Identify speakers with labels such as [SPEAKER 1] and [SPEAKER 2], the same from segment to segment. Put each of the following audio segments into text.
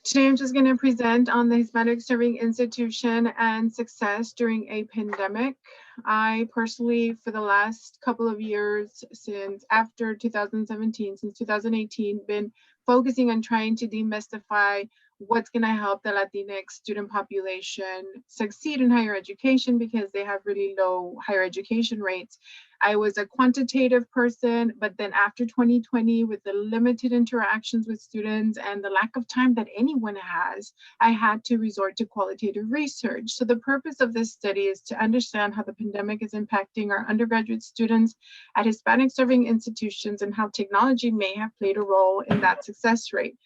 [SPEAKER 1] Today, I'm just going to present on the Hispanic Serving Institution and success during a pandemic. I personally, for the last couple of years, since after 2017, since 2018, been focusing on trying to demystify what's going to help the Latinx student population succeed in higher education because they have really low higher education rates. I was a quantitative person, but then after 2020, with the limited interactions with students and the lack of time that anyone has, I had to resort to qualitative research. So the purpose of this study is to understand how the pandemic is impacting our undergraduate students at Hispanic Serving Institutions and how technology may have played a role in that success rate.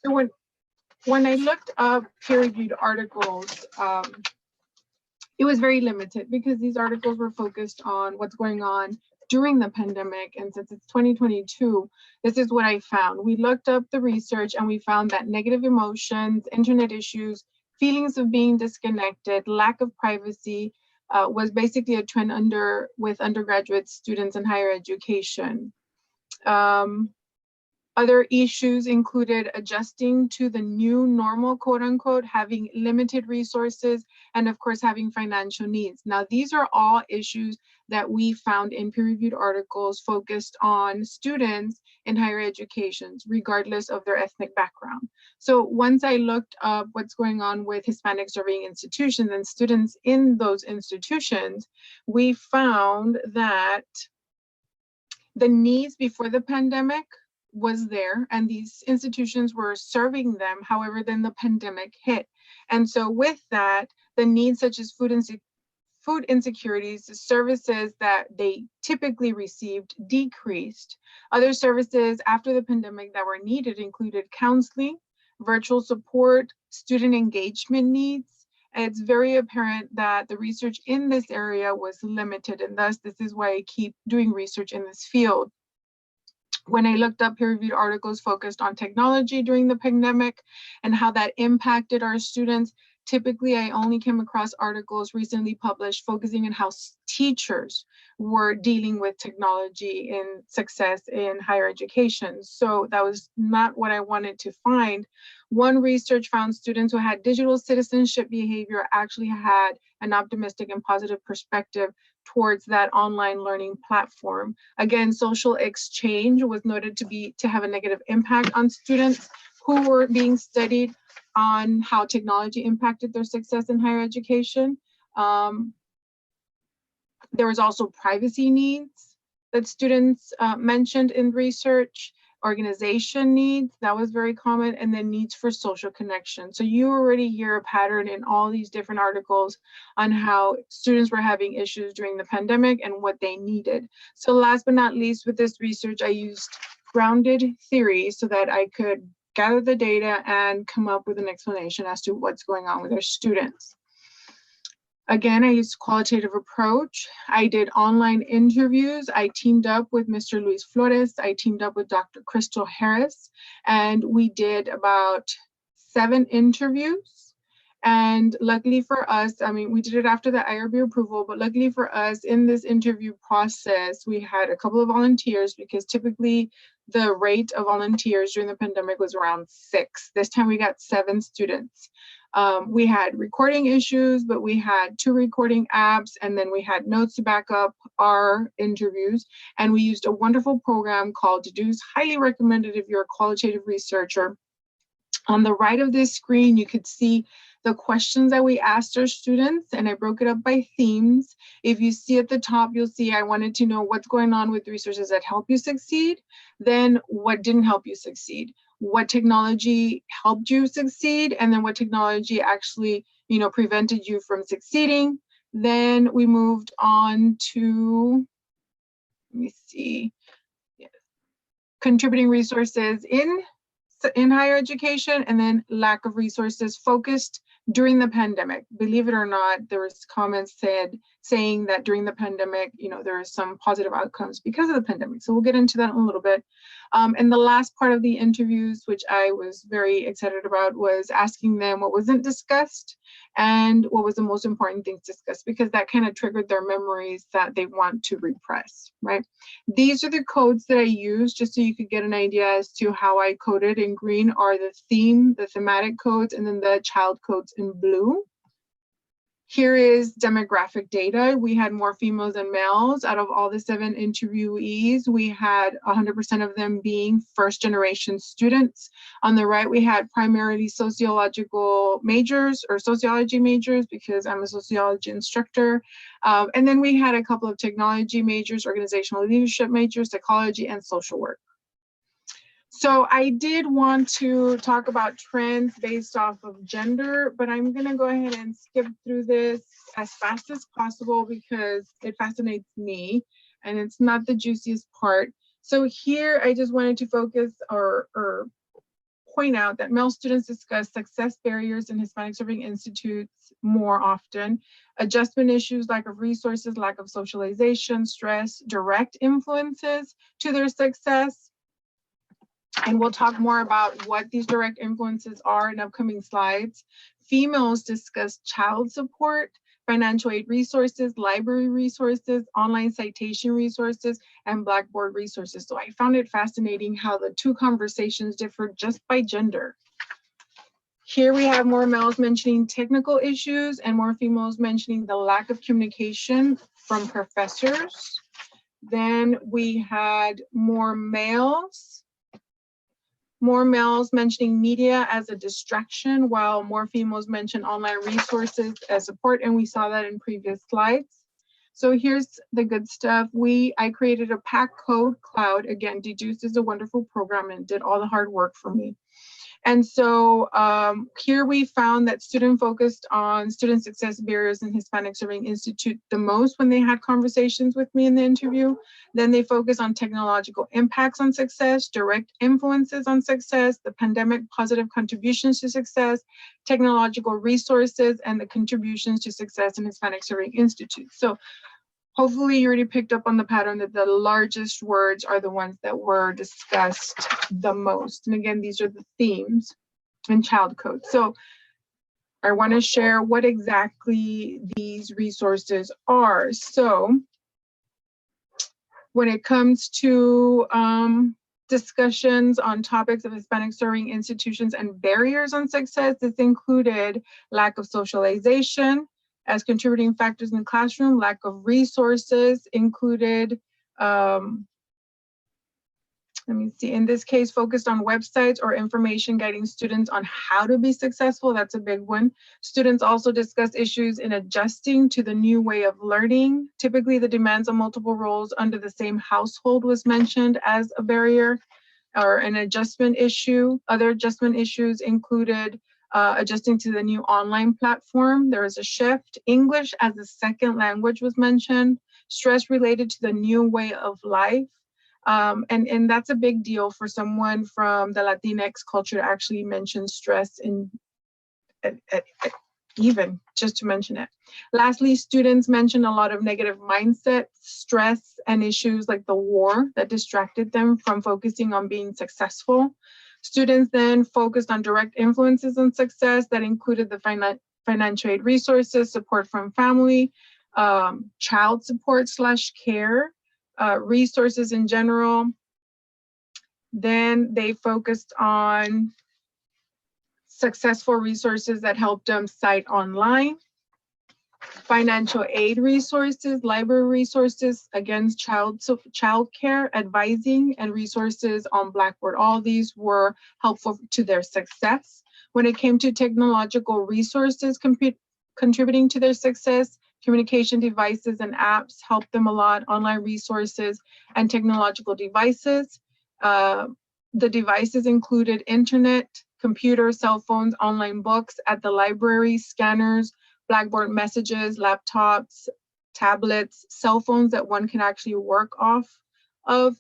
[SPEAKER 1] So when I looked up peer-reviewed articles, it was very limited because these articles were focused on what's going on during the pandemic. And since it's 2022, this is what I found. We looked up the research and we found that negative emotions, internet issues, feelings of being disconnected, lack of privacy was basically a trend with undergraduate students in higher education. Other issues included adjusting to the new normal, quote unquote, having limited resources, and of course, having financial needs. Now, these are all issues that we found in peer-reviewed articles focused on students in higher educations, regardless of their ethnic background. So once I looked up what's going on with Hispanic Serving Institutions and students in those institutions, we found that the needs before the pandemic was there and these institutions were serving them. However, then the pandemic hit. And so with that, the needs such as food insecurities, the services that they typically received decreased. Other services after the pandemic that were needed included counseling, virtual support, student engagement needs. And it's very apparent that the research in this area was limited, and thus this is why I keep doing research in this field. When I looked up peer-reviewed articles focused on technology during the pandemic and how that impacted our students, typically I only came across articles recently published focusing on how teachers were dealing with technology in success in higher education. So that was not what I wanted to find. One research found students who had digital citizenship behavior actually had an optimistic and positive perspective towards that online learning platform. Again, social exchange was noted to have a negative impact on students who were being studied on how technology impacted their success in higher education. There was also privacy needs that students mentioned in research, organization needs, that was very common, and then needs for social connection. So you already hear a pattern in all these different articles on how students were having issues during the pandemic and what they needed. So last but not least, with this research, I used grounded theory so that I could gather the data and come up with an explanation as to what's going on with our students. Again, I used qualitative approach. I did online interviews. I teamed up with Mr. Luis Flores. I teamed up with Dr. Crystal Harris, and we did about 7 interviews. And luckily for us, I mean, we did it after the IRB approval, but luckily for us in this interview process, we had a couple of volunteers because typically the rate of volunteers during the pandemic was around 6. This time we got 7 students. We had recording issues, but we had 2 recording apps, and then we had notes to back up our interviews. And we used a wonderful program called Deduce, highly recommended if you're a qualitative researcher. On the right of this screen, you could see the questions that we asked our students, and I broke it up by themes. If you see at the top, you'll see I wanted to know what's going on with resources that help you succeed, then what didn't help you succeed, what technology helped you succeed, and then what technology actually, prevented you from succeeding. Then we moved on to, let me see, contributing resources in higher education, and then lack of resources, focused during the pandemic. Believe it or not, there was comments saying that during the pandemic, there are some positive outcomes because of the pandemic. So we'll get into that in a little bit. And the last part of the interviews, which I was very excited about, was asking them what wasn't discussed and what was the most important things discussed, because that kind of triggered their memories that they want to repress, right? These are the codes that I use, just so you could get an idea as to how I coded. In green are the thematic codes, and then the child codes in blue. Here is demographic data. We had more females than males. Out of all the 7 interviewees, we had 100% of them being first-generation students. On the right, we had primarily sociological majors or sociology majors, because I'm a sociology instructor. And then we had a couple of technology majors, organizational leadership majors, psychology, and social work. So I did want to talk about trends based off of gender, but I'm going to go ahead and skip through this as fast as possible because it fascinates me and it's not the juiciest part. So here I just wanted to focus or point out that male students discuss success barriers in Hispanic Serving Institutes more often. Adjustment issues, lack of resources, lack of socialization, stress, direct influences to their success. And we'll talk more about what these direct influences are in upcoming slides. Females discuss child support, financial aid resources, library resources, online citation resources, and Blackboard resources. So I found it fascinating how the 2 conversations differ just by gender. Here we have more males mentioning technical issues and more females mentioning the lack of communication from professors. Then we had more males mentioning media as a distraction, while more females mention online resources as support, and we saw that in previous slides. So here's the good stuff. I created a pack code cloud. Again, Deduced is a wonderful program and did all the hard work for me. And so here we found that students focused on student success barriers in Hispanic Serving Institute the most when they had conversations with me in the interview. Then they focus on technological impacts on success, direct influences on success, the pandemic positive contributions to success, technological resources, and the contributions to success in Hispanic Serving Institute. So hopefully you already picked up on the pattern that the largest words are the ones that were discussed the most. And again, these are the themes in child code. So I want to share what exactly these resources are. So when it comes to discussions on topics of Hispanic Serving Institutions and barriers on success, this included lack of socialization as contributing factors in the classroom, lack of resources included, let me see, in this case, focused on websites or information guiding students on how to be successful. That's a big one. Students also discuss issues in adjusting to the new way of learning. Typically, the demands on multiple roles under the same household was mentioned as a barrier or an adjustment issue. Other adjustment issues included adjusting to the new online platform. There was a shift. English as a second language was mentioned. Stress related to the new way of life. And that's a big deal for someone from the Latinx culture to actually mention stress in even just to mention it. Lastly, students mentioned a lot of negative mindset, stress, and issues like the war that distracted them from focusing on being successful. Students then focused on direct influences on success that included the financial aid resources, support from family, child support / care, resources in general. Then they focused on successful resources that helped them cite online, financial aid resources, library resources, against child care, advising, and resources on Blackboard. All these were helpful to their success. When it came to technological resources contributing to their success, communication devices and apps helped them a lot, online resources and technological devices. The devices included internet, computers, cell phones, online books at the library, scanners, Blackboard messages, laptops, tablets, cell phones that one can actually work off of.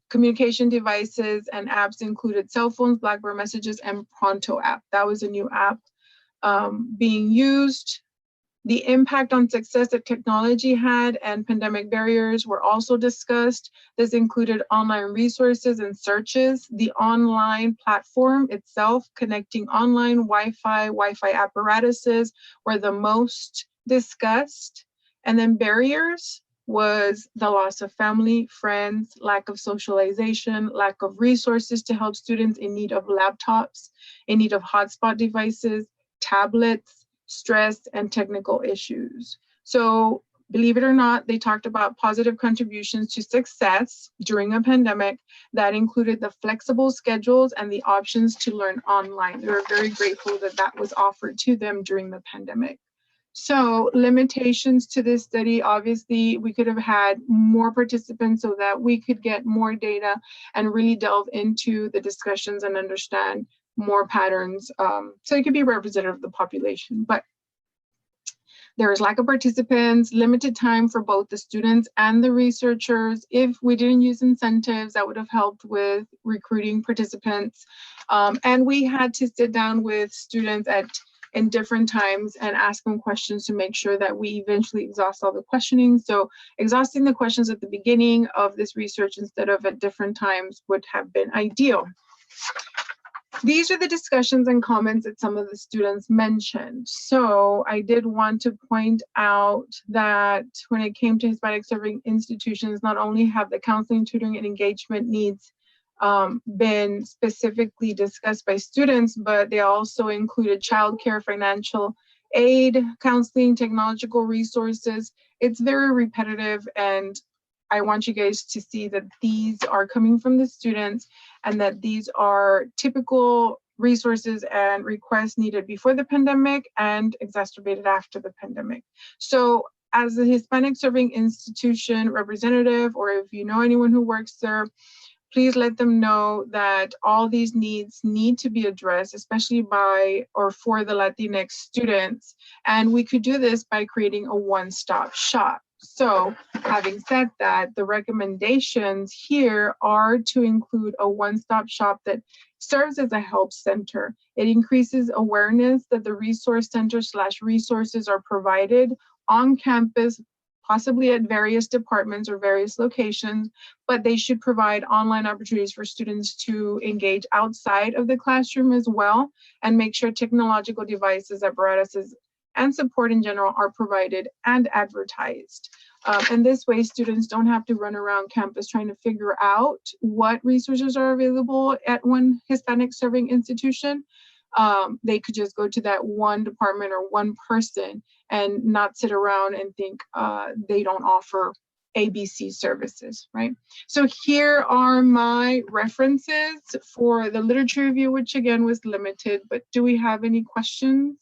[SPEAKER 1] Communication devices and apps included cell phones, Blackboard messages, and Pronto app. That was a new app. being used. The impact on success that technology had and pandemic barriers were also discussed. This included online resources and searches, the online platform itself, connecting online Wi-Fi apparatuses were the most discussed. And then barriers was the loss of family, friends, lack of socialization, lack of resources to help students in need of laptops, in need of hotspot devices, tablets, stress, and technical issues. So believe it or not, they talked about positive contributions to success during a pandemic that included the flexible schedules and the options to learn online. They were very grateful that that was offered to them during the pandemic. So limitations to this study, obviously we could have had more participants so that we could get more data and really delve into the discussions and understand more patterns, so it could be representative of the population. But there is lack of participants, limited time for both the students and the researchers. If we didn't use incentives, that would have helped with recruiting participants. And we had to sit down with students in different times and ask them questions to make sure that we eventually exhaust all the questioning. So exhausting the questions at the beginning of this research instead of at different times would have been ideal. These are the discussions and comments that some of the students mentioned. So I did want to point out that when it came to Hispanic Serving Institutions, not only have the counseling, tutoring, and engagement needs been specifically discussed by students, but they also included childcare, financial aid, counseling, technological resources. It's very repetitive, and I want you guys to see that these are coming from the students and that these are typical resources and requests needed before the pandemic and exacerbated after the pandemic. So as a Hispanic Serving Institution representative, or if you know anyone who works there, please let them know that all these needs need to be addressed, especially by or for the Latinx students. And we could do this by creating a one-stop shop. So having said that, the recommendations here are to include a one-stop shop that serves as a help center. It increases awareness that the resource center / resources are provided on campus, possibly at various departments or various locations, but they should provide online opportunities for students to engage outside of the classroom as well, and make sure technological devices, apparatuses, and support in general are provided and advertised. And this way, students don't have to run around campus trying to figure out what resources are available at one Hispanic Serving Institution. They could just go to that one department or one person and not sit around and think they don't offer ABC services, right? So here are my references for the literature review, which again was limited, but do we have any questions?